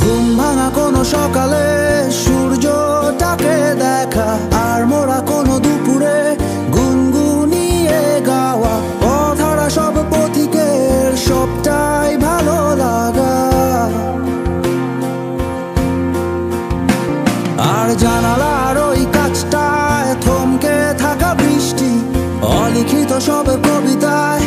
ঘুম ভাঙা কোনো সকালে সূর্যটাকে দেখা, আর মোরা কোনো দুপুরে গুনগুনিয়ে গাওয়া অধরা সব পথিকের সবটাই ভালো লাগা। আর জানালার ওই কাছটায় থমকে থাকা বৃষ্টি, অলিখিত সব কবিতায়